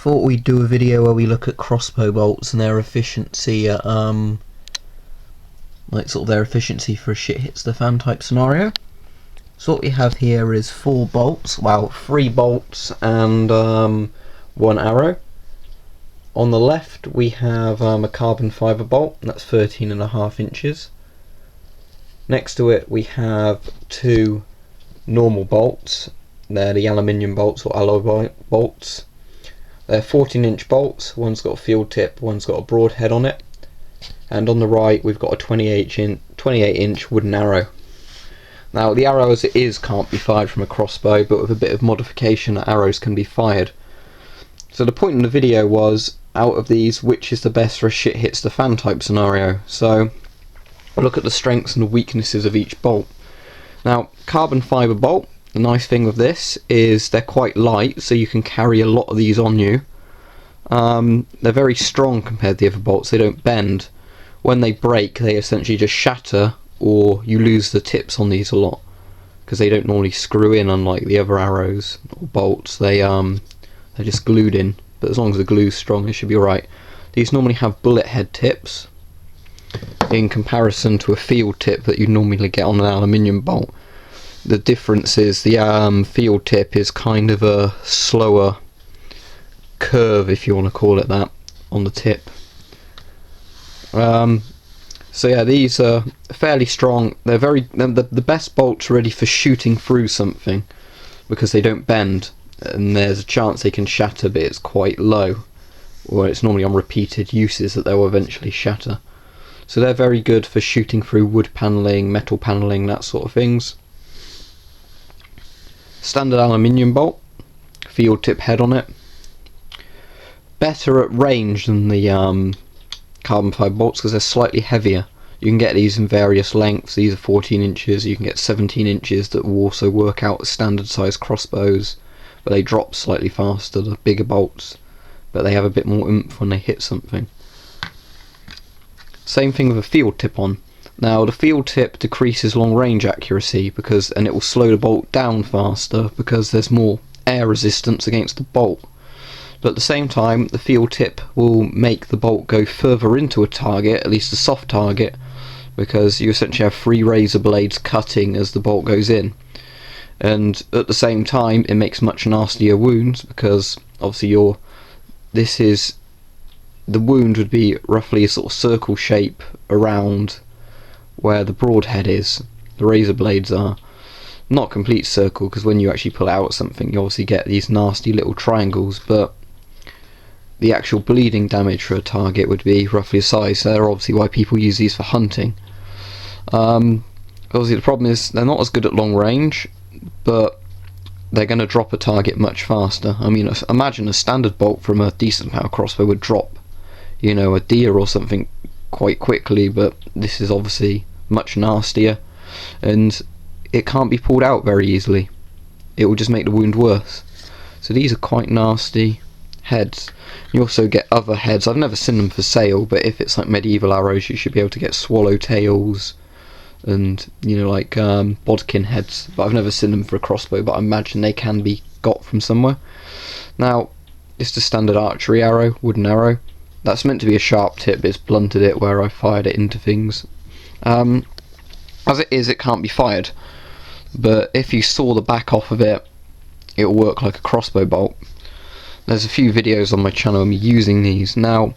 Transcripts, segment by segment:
thought we'd do a video where we look at crossbow bolts and their efficiency at, their efficiency for a shit hits the fan type scenario. So what we have here is 4 bolts, well 3 bolts and 1 arrow. On the left we have a carbon fibre bolt, and that's 13.5 inches. Next to it we have 2 normal bolts. They're the aluminium bolts or alloy bolts. They're 14-inch bolts. One's got a field tip, one's got a broad head on it. And on the right we've got a 28-inch wooden arrow. Now the arrow as it is can't be fired from a crossbow, but with a bit of modification arrows can be fired. So the point in the video was, out of these, which is the best for a shit hits the fan type scenario. So we'll look at the strengths and the weaknesses of each bolt. Now carbon fibre bolt, the nice thing with this is they're quite light, so you can carry a lot of these on you. They're very strong compared to the other bolts, they don't bend. When they break they essentially just shatter, or you lose the tips on these a lot because they don't normally screw in, unlike the other arrows or bolts. They're just glued in, but as long as the glue's strong it should be alright. These normally have bullet head tips in comparison to a field tip that you normally get on an aluminium bolt. The difference is the field tip is kind of a slower curve, if you want to call it that, on the tip. So yeah, these are fairly strong. They're the best bolts ready for shooting through something because they don't bend, and there's a chance they can shatter, but it's quite low, or it's normally on repeated uses that they'll eventually shatter. So they're very good for shooting through wood panelling, metal panelling, that sort of things. Standard aluminium bolt, field tip head on it. Better at range than the carbon fibre bolts because they're slightly heavier. You can get these in various lengths. These are 14 inches, you can get 17 inches that will also work out as standard size crossbows, but they drop slightly faster, the bigger bolts, but they have a bit more oomph when they hit something. Same thing with a field tip on. Now the field tip decreases long range accuracy and it will slow the bolt down faster because there's more air resistance against the bolt. But at the same time the field tip will make the bolt go further into a target, at least a soft target, because you essentially have 3 razor blades cutting as the bolt goes in. And at the same time it makes much nastier wounds because obviously the wound would be roughly a sort of circle shape around where the broad head is, the razor blades are. Not complete circle, because when you actually pull out something you obviously get these nasty little triangles, but the actual bleeding damage for a target would be roughly a size. So they're obviously why people use these for hunting. Obviously the problem is they're not as good at long range, but they're going to drop a target much faster. I mean, imagine a standard bolt from a decent power crossbow would drop, you know, a deer or something quite quickly, but this is obviously much nastier and it can't be pulled out very easily. It will just make the wound worse. So these are quite nasty heads. You also get other heads. I've never seen them for sale, but if it's like medieval arrows you should be able to get swallowtails and, you know, like bodkin heads, but I've never seen them for a crossbow, but I imagine they can be got from somewhere. Now it's a standard archery arrow, wooden arrow. That's meant to be a sharp tip, but it's blunted it where I fired it into things. As it is, it can't be fired, but if you saw the back off of it, it'll work like a crossbow bolt. There's a few videos on my channel of me using these. Now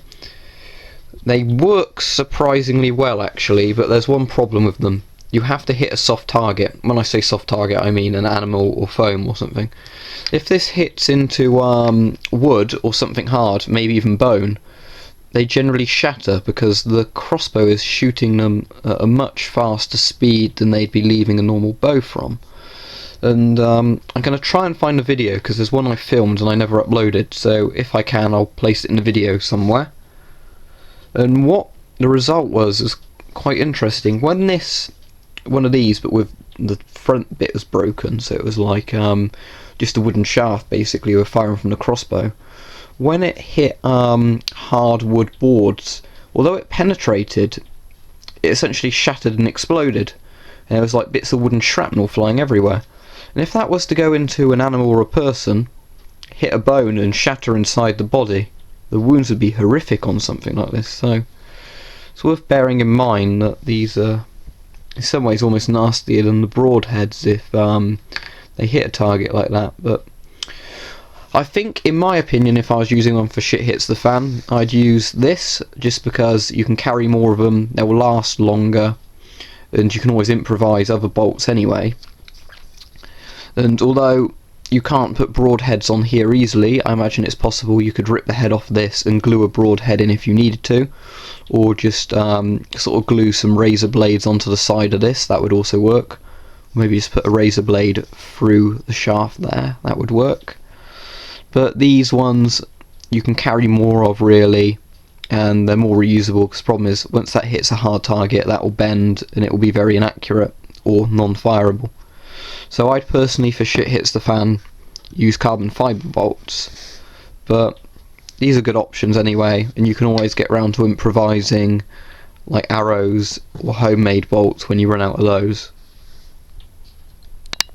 they work surprisingly well actually, but there's one problem with them. You have to hit a soft target. When I say soft target I mean an animal or foam or something. If this hits into wood or something hard, maybe even bone, they generally shatter because the crossbow is shooting them at a much faster speed than they'd be leaving a normal bow from. And I'm going to try and find a video because there's one I filmed and I never uploaded, so if I can I'll place it in the video somewhere. And what the result was quite interesting. When one of these, but with the front bit was broken, so it was like just a wooden shaft basically with firing from the crossbow. When it hit hardwood boards, although it penetrated, it essentially shattered and exploded. And there was like bits of wooden shrapnel flying everywhere. And if that was to go into an animal or a person, hit a bone and shatter inside the body. The wounds would be horrific on something like this, so it's worth bearing in mind that these are in some ways almost nastier than the broadheads if they hit a target like that. But I think, in my opinion, if I was using one for shit hits the fan, I'd use this, just because you can carry more of them, they will last longer, and you can always improvise other bolts anyway. And although you can't put broadheads on here easily, I imagine it's possible you could rip the head off this and glue a broadhead in if you needed to, or just sort of glue some razor blades onto the side of this. That would also work. Maybe just put a razor blade through the shaft there, that would work. But these ones you can carry more of, really, and they're more reusable, because the problem is once that hits a hard target, that will bend and it will be very inaccurate or non-fireable. So I'd personally, for shit hits the fan, use carbon fibre bolts, but these are good options anyway, and you can always get around to improvising like arrows or homemade bolts when you run out of those.